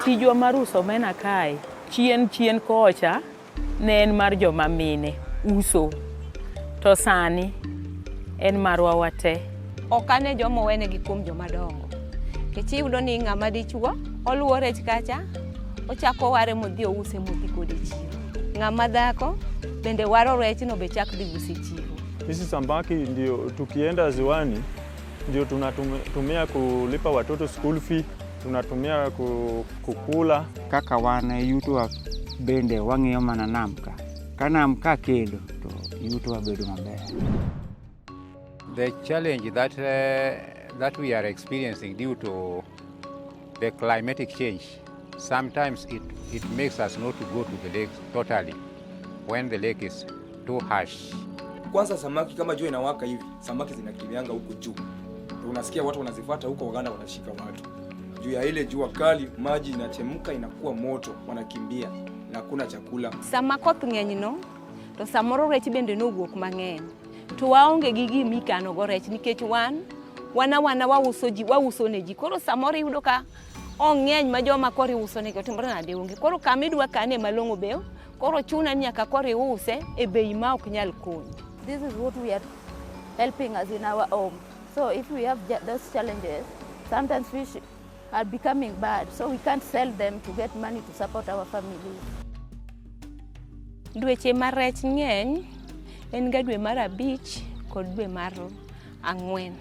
Tijwa mar uso omena kae, chien kocha ne en mar joma mine uso, to sani en marwa wate. Ok ane joma owenegi kuom joma dongo. Kech iyudo ni ng'ama dichuo oluwo rech kacha, ochako ware modhi ouse modhi kode chiro. Ng'ama dhako bende waro rechno be chak dhi use chiro. Hizi samaki ndio tukienda ziwani ndio tunatumia kulipa watoto school fee, tunatumia kukula. Kaka wan yuto bende wang'iyo mana nam ka. Ka nam ka kelo to yuto bedo maber. The challenge that we are experiencing due to the climatic change, sometimes it makes us not to go to the lake totally when the lake is too harsh. Kwanza samaki kama jua inawaka hivi, samaki zinakimbianga huko juu. Unasikia watu wanazifuata huko, waganda wanashika watu. Juu ya ile jua kali, maji inachemka inakuwa moto, wanakimbia na hakuna chakula. Sama koth ng'eny no, to samoro rech bende nowuok mang'eny. To waonge gi gimikano go rech nikech wana wauso ne ji. Koro samoro yudo ka ong'eny ma joma kori uso ne timbre nade onge. Koro kamidwa kane malong'o beo, koro chuna nyaka kori use e bei ma ok nyal konyi. This is what we are helping us in our home. So if we have those challenges, sometimes fish are becoming bad, so we can't sell them to get money to support our families. Dweche mar rech ng'eny en ga dwe mar 5 kod dwe mar 4.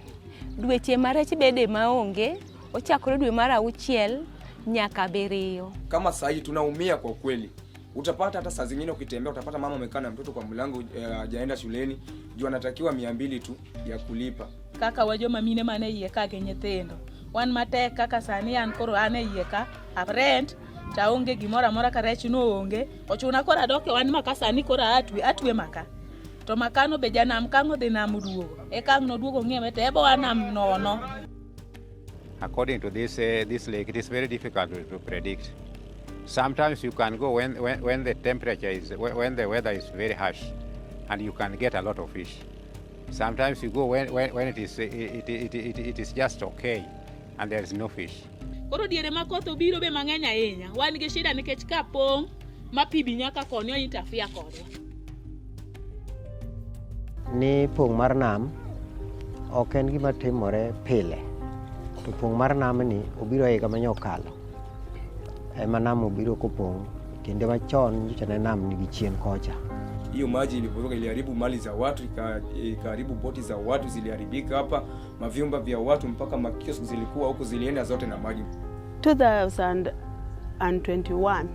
Dweche mar rech bede maonge ochakore dwe mar 6 nyaka 7. Kama saa hii tunaumia kwa kweli. Utapata hata saa zingine ukitembea utapata mama amekaa na mtoto kwa mlango hajaenda shuleni, juu anatakiwa 200 tu ya kulipa. Kaka wajoma mine mane iye ka ge nyithindo. Wan matek kaka sani an koro ane iye ka rent ta onge gimora mora ka rech no onge. Ochuna kora doke wan maka sani kora atwe maka. To makano be janam kango dhi nam duogo. E kang no duogo ng'eme te ebo anam nono. According to this lake, it is very difficult to predict. Sometimes you can go when the temperature is, when the weather is very harsh, and you can get a lot of fish. Sometimes you go when it is just okay, and there is no fish. Koro diere ma koth obiro be mang'eny ahinya. Wan gi shida nikech ka pong' ma pi bi nyaka konyo interfere kodwa. Ni pong' mar nam ok en gima timore pile. To pong' mar nam ni obiro higa manyokalo. Ema nam obiro kopong' kinde machon nyocha ne nam nigi chien kocha. Hiyo maji ilipotoka iliharibu mali za watu, ikaharibu boti za watu ziliharibika hapa, mavyumba vya watu mpaka makiosk zilikuwa huko zilienda zote na maji. 2021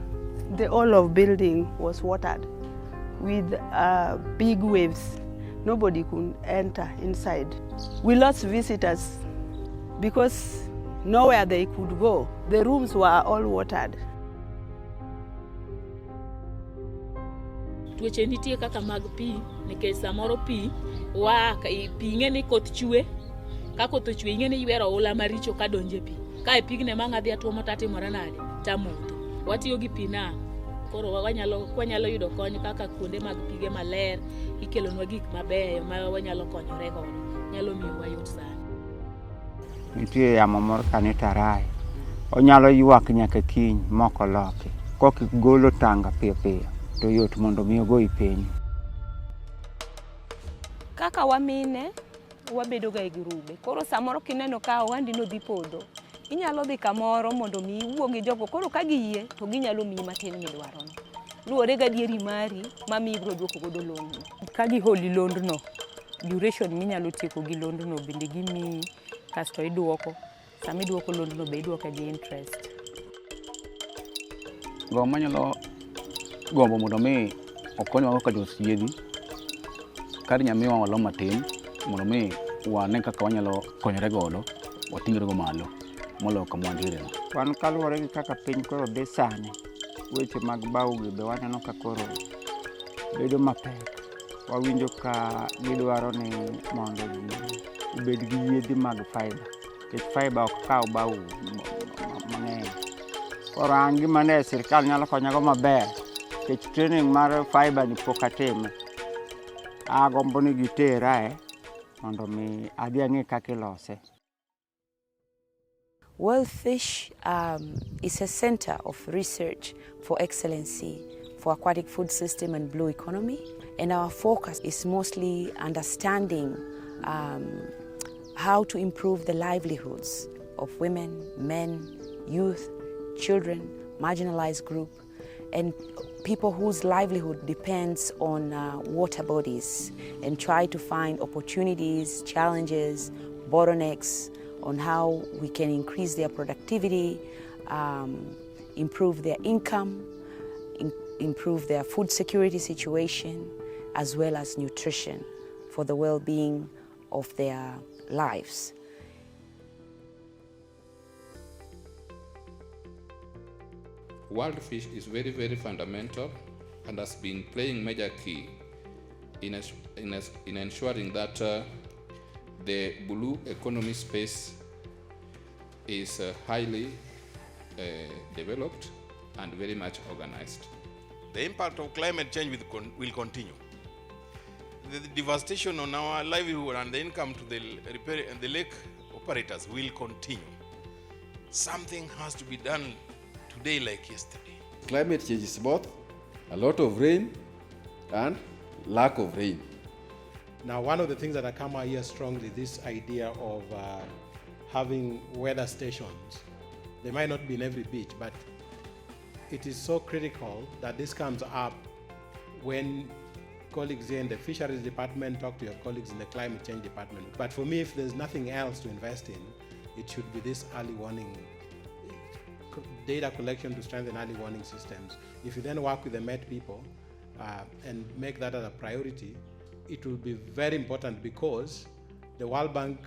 the whole of building was watered with big waves. Nobody could enter inside. We lost visitors because nowhere they could go. The rooms were all watered. Tuoche nitie kaka mag pi nikech samoro pi ng'eni koth chwe. Ka koth chwe ng'eni ywero ola maricho ka donje pi. Ka e pigne mang'adhi atuomo tatimore nade tamodho. Watiyo gi pi nam. Koro wanyalo yudo kony kaka kuonde mag pige maler, ikelonwa gik mabeyo ma wanyalo konyore godo. Nyalo miyo wayot sana. Nitie yamo moro kanitarai. Onyalo ywak nyaka kiny moko loki. Kok golo tanga piyo to yot mondo miyo go ipeny. Kaka wamine wabedo ga grube. Koro samoro kineno ka wandi no dhi podho. Inyalo dhi kamoro mondo mi iwuo gi jogo. Koro ka giyie to ginyalo miyi matin midwaro no. Luore ga dieri mari mami ibro duoko godo loan. Ka giholi loan no, duration minyalo tieko gi loan no bende gimi kasto iduoko. Sami duoko loan no be iduoko gi interest. Manyalo gombo mondo mi okonywa kaka josiedi kar nyamiwa walo matin mondo mi wane kaka wanyalo konyore godo watingre go malo molo kama wandire. Wan kaluwore gi kaka piny koro dhi sani, weche mag baugi be waneno ka koro bedo mapek. Wawinjo ka gidwaro ni mondo ubed gi yiedhi mag fiber. Kech fiber ok kaw bau mang'eny. Koro an gima ne sirkal nyalo konyago maber. Kech training mar fiber ni pok atime. Agombo ni gitera mondo mi adhi ang'e kaka ilose. WorldFish is a center of research for excellency for aquatic food system and blue economy, and our focus is mostly understanding how to improve the livelihoods of women, men, youth, children, marginalized group, and people whose livelihood depends on water bodies, and try to find opportunities, challenges, bottlenecks on how we can increase their productivity, improve their income, improve their food security situation, as well as nutrition for the well-being of their lives. WorldFish is very, very fundamental and has been playing major key in ensuring that the blue economy space is highly developed and very much organized. The impact of climate change will continue. The devastation on our livelihood and the income to the lake operators will continue. Something has to be done today like yesterday. Climate change is both a lot of rain and lack of rain. Now, one of the things that I come out here strongly, this idea of having weather stations. They might not be in every beach, but it is so critical that this comes up when colleagues here in the fisheries department talk to your colleagues in the climate change department. But for me, if there's nothing else to invest in, it should be this early warning, data collection to strengthen early warning systems. If you then work with the Met people and make that as a priority, it will be very important because the World Bank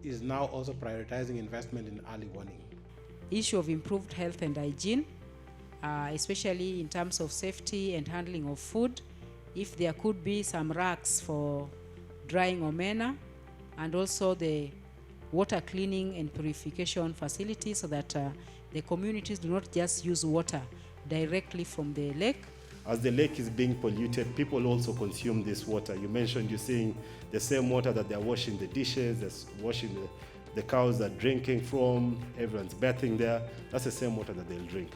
is now also prioritizing investment in early warning. Issue of improved health and hygiene, especially in terms of safety and handling of food. If there could be some racks for drying omena, and also the water cleaning and purification facilities so that the communities do not just use water directly from the lake. As the lake is being polluted, people also consume this water. You mentioned you're seeing the same water that they're washing the dishes, they're washing the cows are drinking from, everyone's bathing there. That's the same water that they'll drink.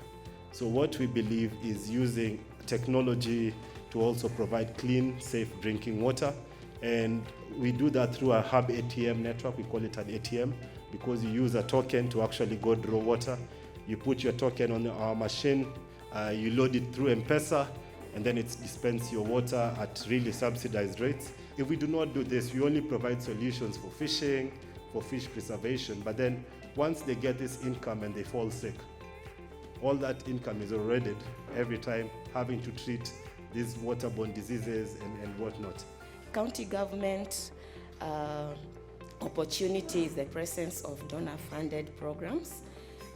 So what we believe is using technology to also provide clean, safe drinking water. And we do that through a hub ATM network. We call it an ATM because you use a token to actually go draw water. You put your token on our machine, you load it through M-Pesa, and then it dispenses your water at really subsidized rates. If we do not do this, we only provide solutions for fishing, for fish preservation, but then once they get this income and they fall sick, all that income is eroded every time, having to treat these waterborne diseases and whatnot. County government opportunities, the presence of donor-funded programs,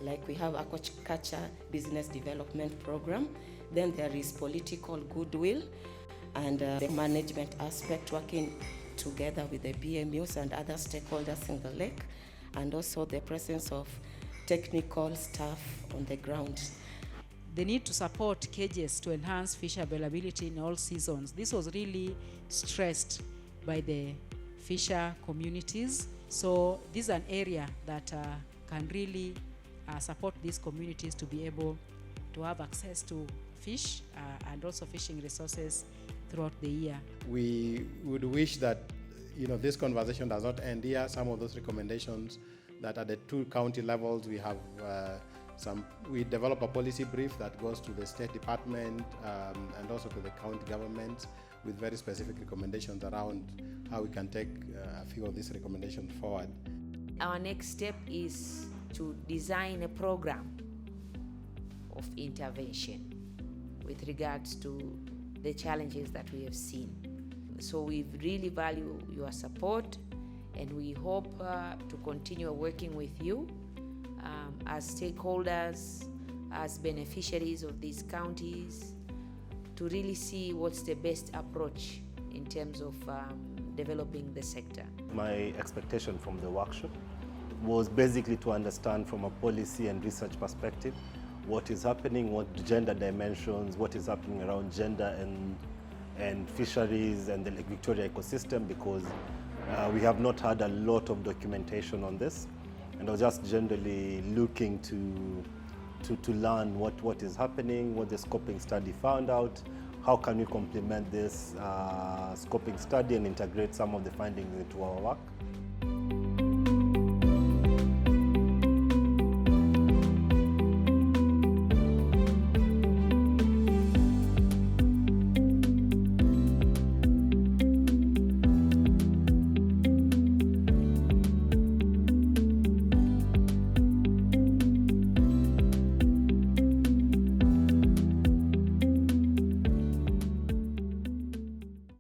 like we have aquaculture business development program. Then there is political goodwill and the management aspect, working together with the BMUs and other stakeholders in the lake, and also the presence of technical staff on the ground. The need to support cages to enhance fish availability in all seasons. This was really stressed by the fisher communities. So this is an area that can really support these communities to be able to have access to fish and also fishing resources throughout the year. We would wish that this conversation does not end here. Some of those recommendations that at the 2 county levels we have we develop a policy brief that goes to the State Department and also to the county governments with very specific recommendations around how we can take a few of these recommendations forward. Our next step is to design a program of intervention with regards to the challenges that we have seen. So we really value your support, and we hope to continue working with you as stakeholders, as beneficiaries of these counties, to really see what's the best approach in terms of developing the sector. My expectation from the workshop was basically to understand from a policy and research perspective what is happening, what gender dimensions, what is happening around gender and fisheries and the Lake Victoria ecosystem, because we have not had a lot of documentation on this. And I was just generally looking to learn what is happening, what the scoping study found out, how can we complement this scoping study and integrate some of the findings into our work.